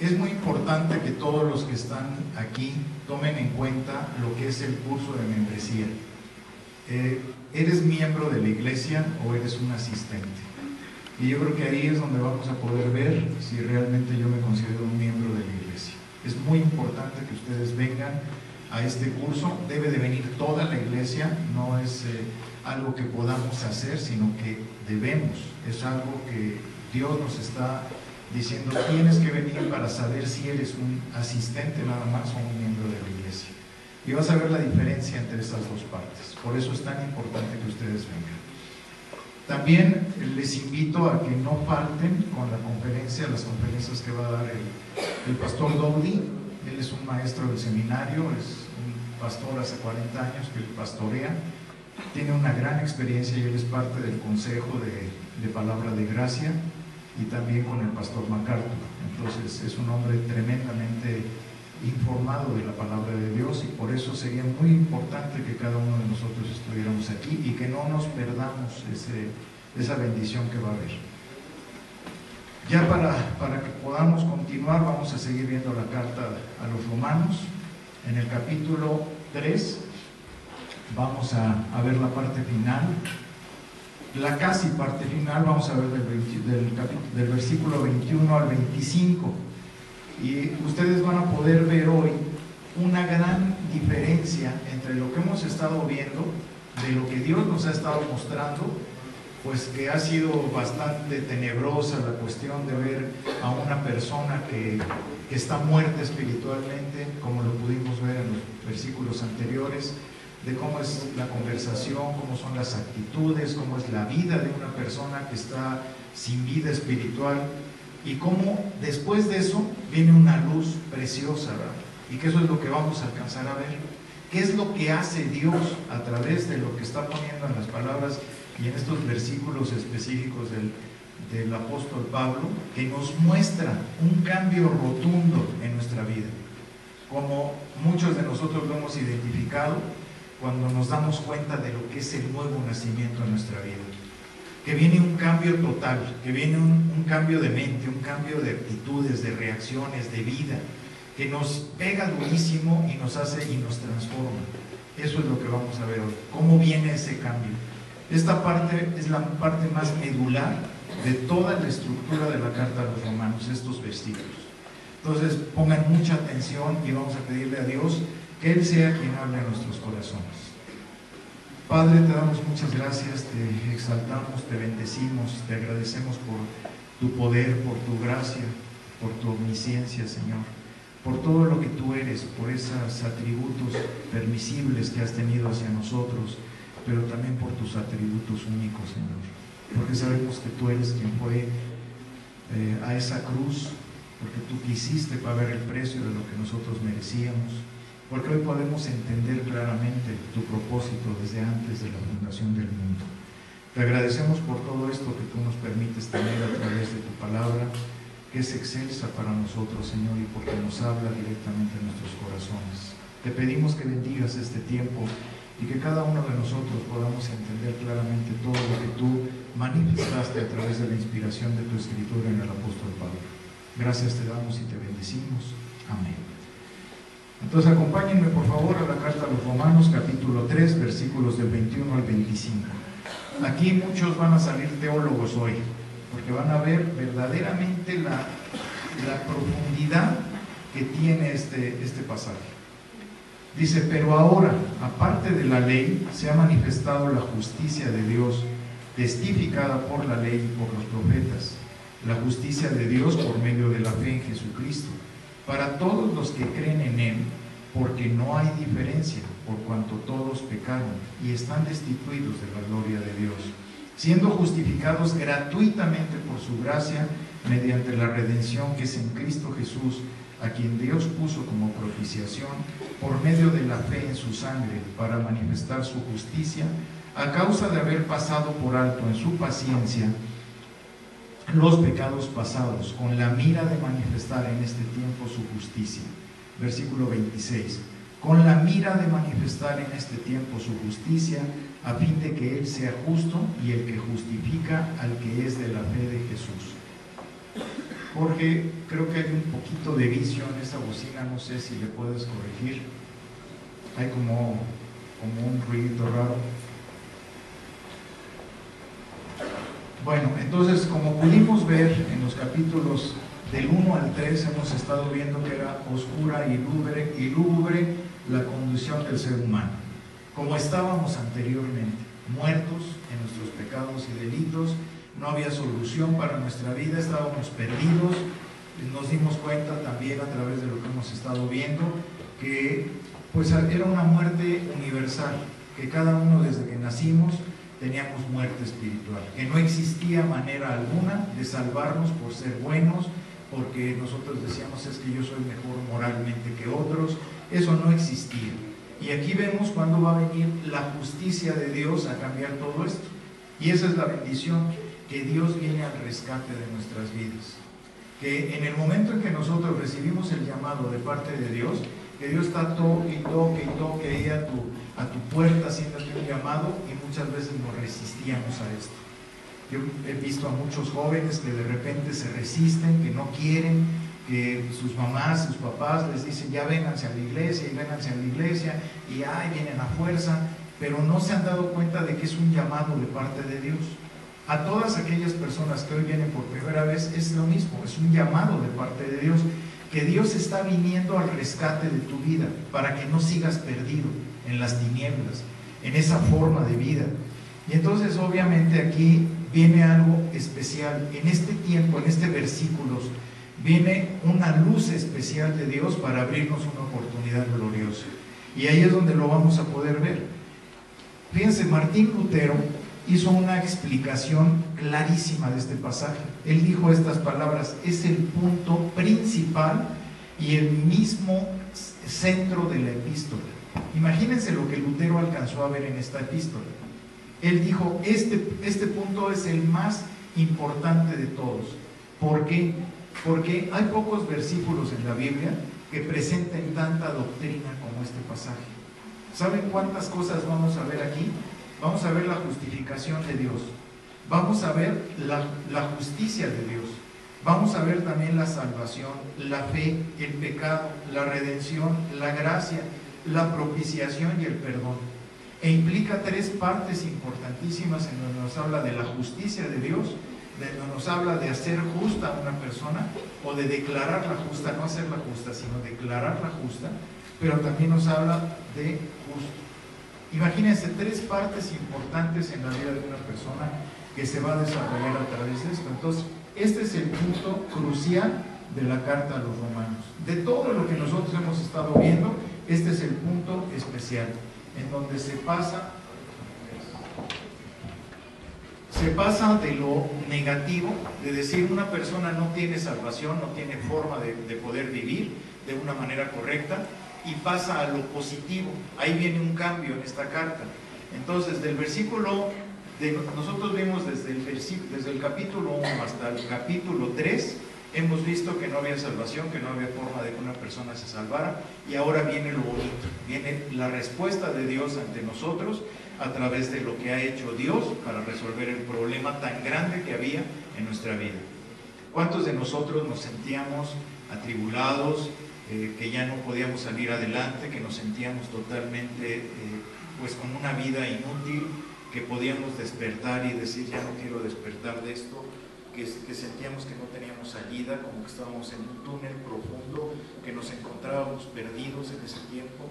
Es muy importante que todos los que están aquí tomen en cuenta lo que es el curso de membresía. ¿Eres miembro de la iglesia o eres un asistente? Y yo creo que ahí es donde vamos a poder ver si realmente yo me considero un miembro de la iglesia. Es muy importante que ustedes vengan a este curso. Debe de venir toda la iglesia, no es algo que podamos hacer, sino que debemos. Es algo que Dios nos está diciendo: tienes que venir para saber si eres un asistente nada más o un miembro de la iglesia. Y vas a ver la diferencia entre esas dos partes. Por eso es tan importante que ustedes vengan. También les invito a que no falten con la conferencia, las conferencias que va a dar el pastor Dowdy. Él es un maestro del seminario, es un pastor hace 40 años que pastorea, tiene una gran experiencia y él es parte del consejo de Palabra de Gracia, y también con el pastor MacArthur. Entonces es un hombre tremendamente informado de la palabra de Dios, y por eso sería muy importante que cada uno de nosotros estuviéramos aquí y que no nos perdamos esa bendición que va a haber. Ya para que podamos continuar, vamos a seguir viendo la carta a los Romanos. En el capítulo 3 vamos a ver la parte final, la casi parte final. Vamos a ver del versículo 21 al 25. Y ustedes van a poder ver hoy una gran diferencia entre lo que hemos estado viendo, de lo que Dios nos ha estado mostrando, pues que ha sido bastante tenebrosa la cuestión de ver a una persona que está muerta espiritualmente, como lo pudimos ver en los versículos anteriores, de cómo es la conversación, cómo son las actitudes, cómo es la vida de una persona que está sin vida espiritual, y cómo después de eso viene una luz preciosa, ¿verdad? Y que eso es lo que vamos a alcanzar a ver. ¿Qué es lo que hace Dios a través de lo que está poniendo en las palabras y en estos versículos específicos del apóstol Pablo, que nos muestra un cambio rotundo en nuestra vida? Como muchos de nosotros lo hemos identificado cuando nos damos cuenta de lo que es el nuevo nacimiento en nuestra vida. Que viene un cambio total, que viene un cambio de mente, un cambio de actitudes, de reacciones, de vida, que nos pega durísimo y nos hace y nos transforma. Eso es lo que vamos a ver hoy, cómo viene ese cambio. Esta parte es la parte más medular de toda la estructura de la carta a los Romanos, estos versículos. Entonces pongan mucha atención y vamos a pedirle a Dios que Él sea quien hable a nuestros corazones. Padre, te damos muchas gracias, te exaltamos, te bendecimos, te agradecemos por tu poder, por tu gracia, por tu omnisciencia, Señor, por todo lo que tú eres, por esos atributos permisibles que has tenido hacia nosotros, pero también por tus atributos únicos, Señor, porque sabemos que tú eres quien fue a esa cruz, porque tú quisiste pagar el precio de lo que nosotros merecíamos, porque hoy podemos entender claramente tu propósito desde antes de la fundación del mundo. Te agradecemos por todo esto que tú nos permites tener a través de tu palabra, que es excelsa para nosotros, Señor, y porque nos habla directamente en nuestros corazones. Te pedimos que bendigas este tiempo y que cada uno de nosotros podamos entender claramente todo lo que tú manifestaste a través de la inspiración de tu escritura en el apóstol Pablo. Gracias te damos y te bendecimos. Amén. Entonces acompáñenme por favor a la carta a los Romanos, capítulo 3, versículos del 21 al 25. Aquí muchos van a salir teólogos hoy, porque van a ver verdaderamente la profundidad que tiene este pasaje. Dice: pero ahora, aparte de la ley, se ha manifestado la justicia de Dios, testificada por la ley y por los profetas, la justicia de Dios por medio de la fe en Jesucristo, para todos los que creen en Él, porque no hay diferencia, por cuanto todos pecaron y están destituidos de la gloria de Dios, siendo justificados gratuitamente por su gracia, mediante la redención que es en Cristo Jesús, a quien Dios puso como propiciación por medio de la fe en su sangre, para manifestar su justicia, a causa de haber pasado por alto en su paciencia los pecados pasados, con la mira de manifestar en este tiempo su justicia. Versículo 26. Con la mira de manifestar en este tiempo su justicia, a fin de que Él sea justo y el que justifica al que es de la fe de Jesús. Jorge, creo que hay un poquito de vicio en esa bocina, no sé si le puedes corregir. Hay como un ruidito raro. Bueno, entonces, como pudimos ver en los capítulos del 1 al 3, hemos estado viendo que era oscura y lúgubre la condición del ser humano. Como estábamos anteriormente, muertos en nuestros pecados y delitos, no había solución para nuestra vida, estábamos perdidos. Nos dimos cuenta también a través de lo que hemos estado viendo que pues era una muerte universal, que cada uno desde que nacimos teníamos muerte espiritual, que no existía manera alguna de salvarnos por ser buenos, porque nosotros decíamos es que yo soy mejor moralmente que otros. Eso no existía. Y aquí vemos cuándo va a venir la justicia de Dios a cambiar todo esto. Y esa es la bendición, que Dios viene al rescate de nuestras vidas. Que en el momento en que nosotros recibimos el llamado de parte de Dios, que Dios está toque y toque y toque ahí a tu puerta haciéndote un llamado, y muchas veces nos resistíamos a esto. Yo he visto a muchos jóvenes que de repente se resisten, que no quieren, que sus mamás, sus papás les dicen ya vénganse a la iglesia y vénganse a la iglesia y ay, vienen a fuerza, pero no se han dado cuenta de que es un llamado de parte de Dios. A todas aquellas personas que hoy vienen por primera vez es lo mismo, es un llamado de parte de Dios, que Dios está viniendo al rescate de tu vida para que no sigas perdido en las tinieblas, en esa forma de vida. Y entonces obviamente aquí viene algo especial. En este tiempo, en este versículos, viene una luz especial de Dios para abrirnos una oportunidad gloriosa. Y ahí es donde lo vamos a poder ver. Fíjense, Martín Lutero hizo una explicación clarísima de este pasaje. Él dijo estas palabras: es el punto principal y el mismo centro de la epístola. Imagínense lo que Lutero alcanzó a ver en esta epístola. Él dijo, este punto es el más importante de todos. ¿Por qué? Porque hay pocos versículos en la Biblia que presenten tanta doctrina como este pasaje. ¿Saben cuántas cosas vamos a ver aquí? Vamos a ver la justificación de Dios, vamos a ver la justicia de Dios, vamos a ver también la salvación, la fe, el pecado, la redención, la gracia, la propiciación y el perdón. E implica tres partes importantísimas en donde nos habla de la justicia de Dios, donde nos habla de hacer justa a una persona o de declararla justa, no hacerla justa, sino declararla justa, pero también nos habla de justo. Imagínense tres partes importantes en la vida de una persona que se va a desarrollar a través de esto. Entonces, este es el punto crucial de la carta a los romanos. De todo lo que nosotros hemos estado viendo, este es el punto especial, en donde se pasa de lo negativo, de decir una persona no tiene salvación, no tiene forma de poder vivir de una manera correcta, y pasa a lo positivo. Ahí viene un cambio en esta carta. Entonces, del versículo, nosotros vimos desde el capítulo 1 hasta el capítulo 3, hemos visto que no había salvación, que no había forma de que una persona se salvara, y ahora viene lo bonito, viene la respuesta de Dios ante nosotros a través de lo que ha hecho Dios para resolver el problema tan grande que había en nuestra vida. ¿Cuántos de nosotros nos sentíamos atribulados, que ya no podíamos salir adelante, que nos sentíamos totalmente pues con una vida inútil, que podíamos despertar y decir ya no quiero despertar de esto, que sentíamos que no teníamos salida, como que estábamos en un túnel profundo, que nos encontrábamos perdidos en ese tiempo?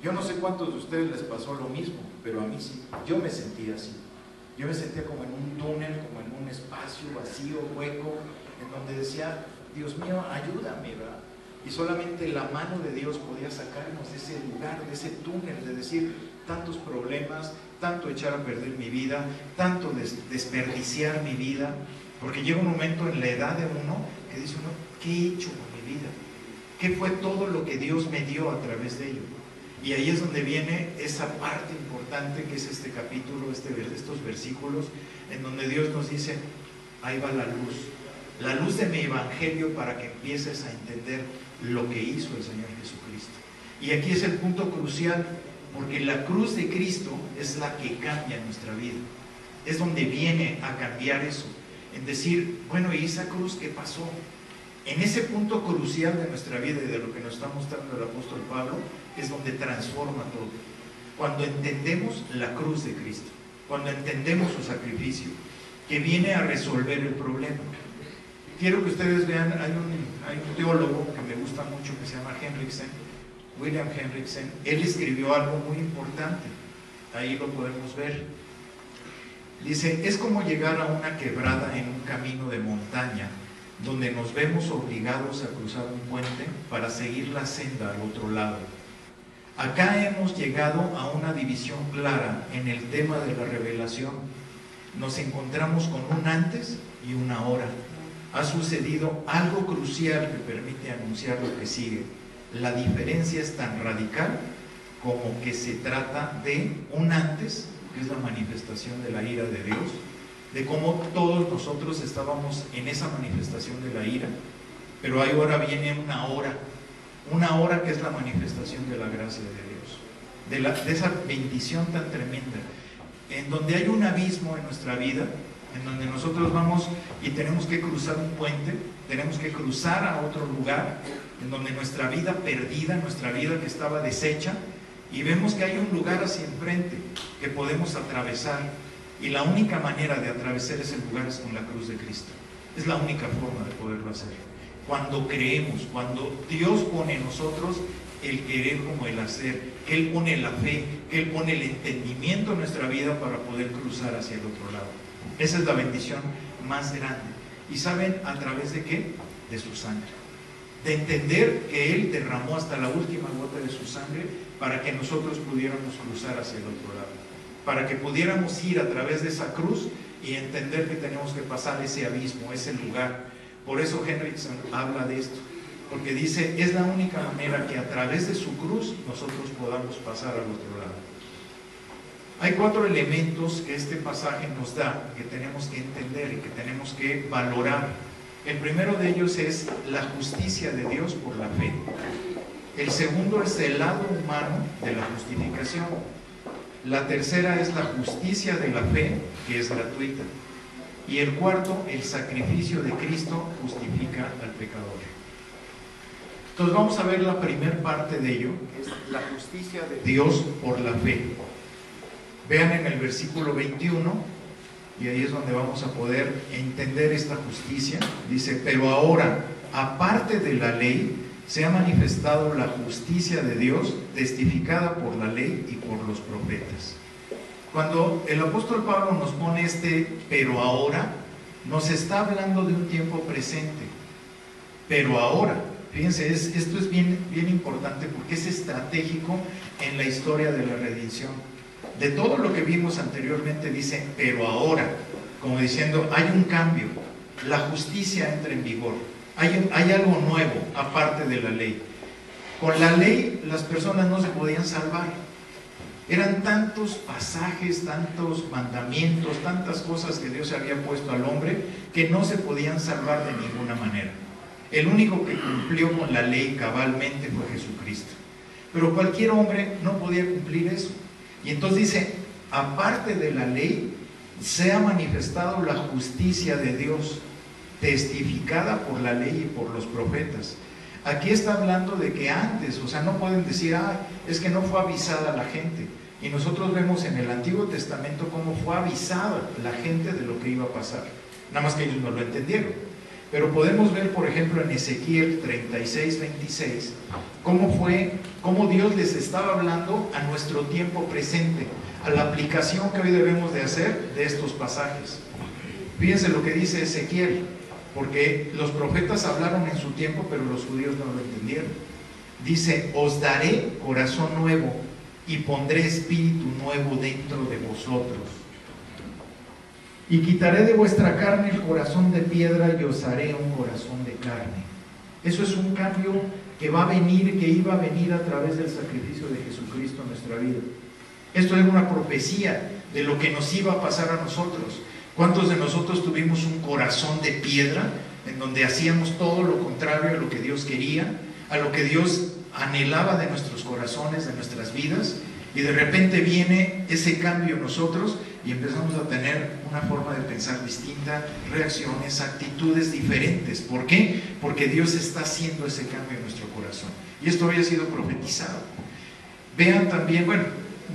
Yo no sé cuántos de ustedes les pasó lo mismo, pero a mí sí, yo me sentía así. Yo me sentía como en un túnel, como en un espacio vacío, hueco, en donde decía, Dios mío, ayúdame, ¿verdad? Y solamente la mano de Dios podía sacarnos de ese lugar, de ese túnel, de decir tantos problemas, tanto echar a perder mi vida, tanto desperdiciar mi vida, porque llega un momento en la edad de uno que dice uno, ¿qué he hecho con mi vida? ¿Qué fue todo lo que Dios me dio a través de ello? Y ahí es donde viene esa parte importante que es este capítulo, estos versículos, en donde Dios nos dice, ahí va la luz de mi evangelio para que empieces a entender lo que hizo el Señor Jesucristo. Y aquí es el punto crucial, porque la cruz de Cristo es la que cambia nuestra vida, es donde viene a cambiar eso, en decir, bueno, ¿y esa cruz qué pasó? En ese punto crucial de nuestra vida y de lo que nos está mostrando el apóstol Pablo, es donde transforma todo. Cuando entendemos la cruz de Cristo, cuando entendemos su sacrificio, que viene a resolver el problema. Quiero que ustedes vean, hay un teólogo que me gusta mucho que se llama Henriksen, William Henriksen. Él escribió algo muy importante, ahí lo podemos ver. Dice, es como llegar a una quebrada en un camino de montaña, donde nos vemos obligados a cruzar un puente para seguir la senda al otro lado. Acá hemos llegado a una división clara en el tema de la revelación. Nos encontramos con un antes y un ahora. Ha sucedido algo crucial que permite anunciar lo que sigue. La diferencia es tan radical como que se trata de un antes, que es la manifestación de la ira de Dios, de cómo todos nosotros estábamos en esa manifestación de la ira, pero ahí ahora viene una hora que es la manifestación de la gracia de Dios, de esa bendición tan tremenda, en donde hay un abismo en nuestra vida, en donde nosotros vamos y tenemos que cruzar un puente, tenemos que cruzar a otro lugar, en donde nuestra vida perdida, nuestra vida que estaba deshecha, y vemos que hay un lugar hacia enfrente que podemos atravesar, y la única manera de atravesar ese lugar es con la cruz de Cristo. Es la única forma de poderlo hacer. Cuando creemos, cuando Dios pone en nosotros el querer como el hacer, que Él pone la fe, que Él pone el entendimiento en nuestra vida para poder cruzar hacia el otro lado. Esa es la bendición más grande. ¿Y saben a través de qué? De su sangre. De entender que Él derramó hasta la última gota de su sangre para que nosotros pudiéramos cruzar hacia el otro lado, para que pudiéramos ir a través de esa cruz y entender que tenemos que pasar ese abismo, ese lugar. Por eso Henriksen habla de esto, porque dice, es la única manera que a través de su cruz nosotros podamos pasar al otro lado. Hay 4 elementos que este pasaje nos da, que tenemos que entender y que tenemos que valorar. El primero de ellos es la justicia de Dios por la fe. El segundo es el lado humano de la justificación. La tercera es la justicia de la fe, que es gratuita. Y el cuarto, el sacrificio de Cristo justifica al pecador. Entonces vamos a ver la primera parte de ello, que es la justicia de Dios por la fe. Vean en el versículo 21, y ahí es donde vamos a poder entender esta justicia. Dice, pero ahora, aparte de la ley, se ha manifestado la justicia de Dios, testificada por la ley y por los profetas. Cuando el apóstol Pablo nos pone pero ahora, nos está hablando de un tiempo presente. Pero ahora, fíjense, esto es bien importante porque es estratégico en la historia de la redención. De todo lo que vimos anteriormente dice, pero ahora, como diciendo, hay un cambio, la justicia entra en vigor. Hay algo nuevo, aparte de la ley. Con la ley, las personas no se podían salvar. Eran tantos pasajes, tantos mandamientos, tantas cosas que Dios había puesto al hombre, que no se podían salvar de ninguna manera. El único que cumplió con la ley cabalmente fue Jesucristo. Pero cualquier hombre no podía cumplir eso. Y entonces dice, aparte de la ley, se ha manifestado la justicia de Dios, testificada por la ley y por los profetas. Aquí está hablando de que antes, o sea, no pueden decir, es que no fue avisada la gente. Y nosotros vemos en el Antiguo Testamento cómo fue avisada la gente de lo que iba a pasar. Nada más que ellos no lo entendieron. Pero podemos ver, por ejemplo, en Ezequiel 36:26, cómo Dios les estaba hablando a nuestro tiempo presente, a la aplicación que hoy debemos de hacer de estos pasajes. Fíjense lo que dice Ezequiel, porque los profetas hablaron en su tiempo, pero los judíos no lo entendieron. Dice, os daré corazón nuevo y pondré espíritu nuevo dentro de vosotros. Y quitaré de vuestra carne el corazón de piedra y os haré un corazón de carne. Eso es un cambio que va a venir, que iba a venir a través del sacrificio de Jesucristo en nuestra vida. Esto era una profecía de lo que nos iba a pasar a nosotros. ¿Cuántos de nosotros tuvimos un corazón de piedra en donde hacíamos todo lo contrario a lo que Dios quería, a lo que Dios anhelaba de nuestros corazones, de nuestras vidas? Y de repente viene ese cambio en nosotros y empezamos a tener una forma de pensar distinta, reacciones, actitudes diferentes. ¿Por qué? Porque Dios está haciendo ese cambio en nuestro corazón. Y esto había sido profetizado. Vean también, bueno,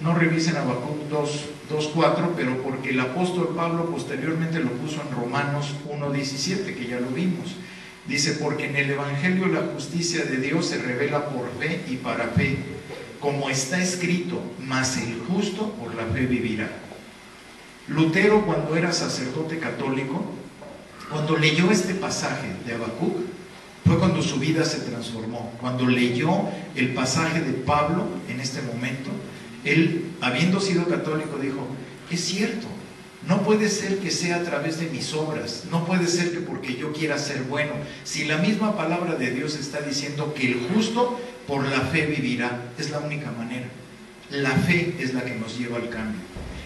no revisen Habacuc 2:4, pero porque el apóstol Pablo posteriormente lo puso en Romanos 1:17, que ya lo vimos. Dice, porque en el Evangelio la justicia de Dios se revela por fe y para fe, como está escrito, mas el justo por la fe vivirá. Lutero, cuando era sacerdote católico, cuando leyó este pasaje de Habacuc, fue cuando su vida se transformó. Cuando leyó el pasaje de Pablo en este momento, él, habiendo sido católico, dijo, es cierto, no puede ser que sea a través de mis obras, no puede ser que porque yo quiera ser bueno, si la misma palabra de Dios está diciendo que el justo por la fe vivirá. Es la única manera. La fe es la que nos lleva al cambio,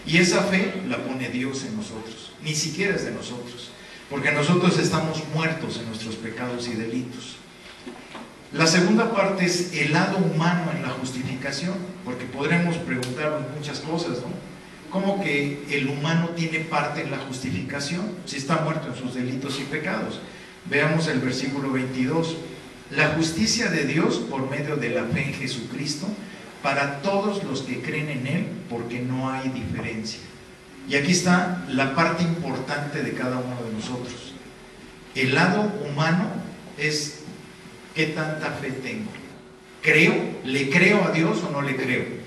y esa fe la pone Dios en nosotros, ni siquiera es de nosotros, porque nosotros estamos muertos en nuestros pecados y delitos. La segunda parte es el lado humano en la justificación, porque podremos preguntarnos muchas cosas, ¿no? ¿Cómo que el humano tiene parte en la justificación si está muerto en sus delitos y pecados? Veamos el versículo 22. La justicia de Dios por medio de la fe en Jesucristo para todos los que creen en Él, porque no hay diferencia. Y aquí está la parte importante de cada uno de nosotros. El lado humano es ¿qué tanta fe tengo? ¿Creo? ¿Le creo a Dios o no le creo?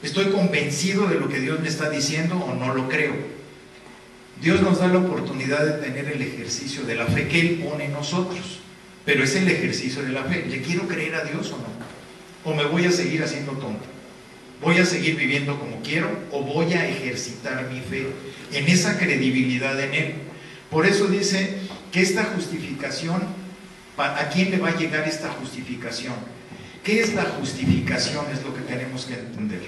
¿Estoy convencido de lo que Dios me está diciendo o no lo creo? Dios nos da la oportunidad de tener el ejercicio de la fe que Él pone en nosotros, pero es el ejercicio de la fe. ¿Le quiero creer a Dios o no? ¿O me voy a seguir haciendo tonto? ¿Voy a seguir viviendo como quiero o voy a ejercitar mi fe en esa credibilidad en Él? Por eso dice que esta justificación, ¿a quién le va a llegar esta justificación? ¿Qué es la justificación? Es lo que tenemos que entender.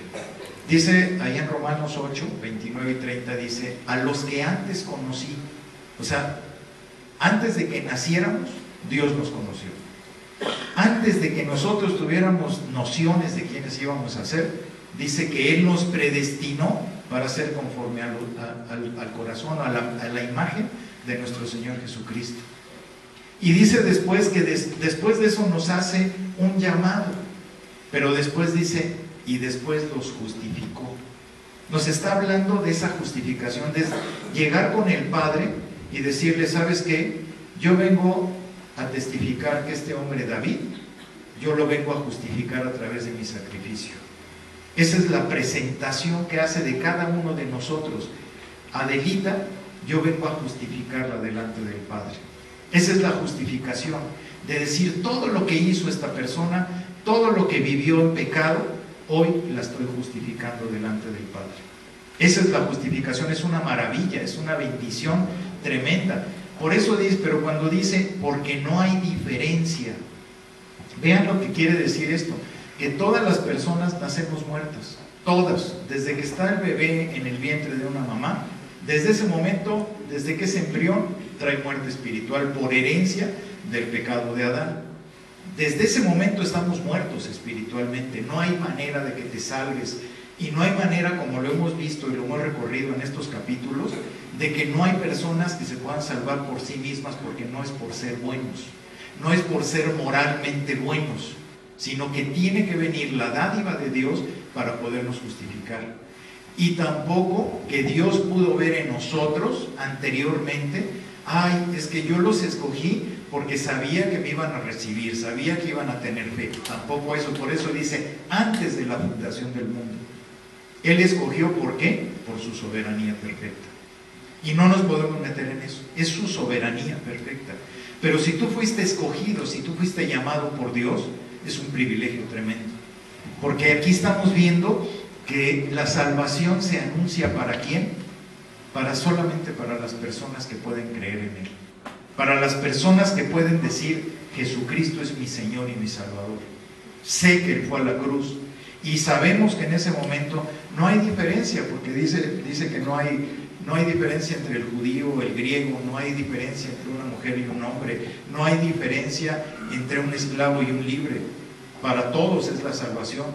Dice ahí en Romanos 8, 29 y 30, dice, a los que antes conocí, o sea, antes de que naciéramos, Dios nos conoció. Antes de que nosotros tuviéramos nociones de quiénes íbamos a ser, dice que Él nos predestinó para ser conforme al corazón, a la imagen de nuestro Señor Jesucristo. Y dice después que después de eso nos hace un llamado, pero después dice, y después los justificó. Nos está hablando de esa justificación, de llegar con el Padre y decirle, ¿sabes qué? Yo vengo a testificar que este hombre David, yo lo vengo a justificar a través de mi sacrificio. Esa es la presentación que hace de cada uno de nosotros. Adelita, yo vengo a justificarla delante del Padre. Esa es la justificación, de decir todo lo que hizo esta persona, todo lo que vivió en pecado, hoy la estoy justificando delante del Padre. Esa es la justificación, es una maravilla, es una bendición tremenda. Por eso dice, pero cuando dice, porque no hay diferencia, vean lo que quiere decir esto, que todas las personas nacemos muertas, todas, desde que está el bebé en el vientre de una mamá, desde ese momento, desde que ese embrión trae muerte espiritual por herencia del pecado de Adán. Desde ese momento estamos muertos espiritualmente, no hay manera de que te salves, y no hay manera, como lo hemos visto y lo hemos recorrido en estos capítulos, de que no hay personas que se puedan salvar por sí mismas, porque no es por ser buenos, no es por ser moralmente buenos, sino que tiene que venir la dádiva de Dios para podernos justificar. Y tampoco que Dios pudo ver en nosotros anteriormente, ay, es que yo los escogí porque sabía que me iban a recibir, sabía que iban a tener fe. Tampoco eso, por eso dice, antes de la fundación del mundo. Él escogió, ¿por qué? Por su soberanía perfecta. Y no nos podemos meter en eso, es su soberanía perfecta. Pero si tú fuiste escogido, si tú fuiste llamado por Dios, es un privilegio tremendo. Porque aquí estamos viendo que la salvación se anuncia ¿para quién? Solamente para las personas que pueden creer en Él. Para las personas que pueden decir, Jesucristo es mi Señor y mi Salvador. Sé que Él fue a la cruz. Y sabemos que en ese momento no hay diferencia, porque dice que no hay diferencia entre el judío o el griego, no hay diferencia entre una mujer y un hombre, no hay diferencia entre un esclavo y un libre. Para todos es la salvación.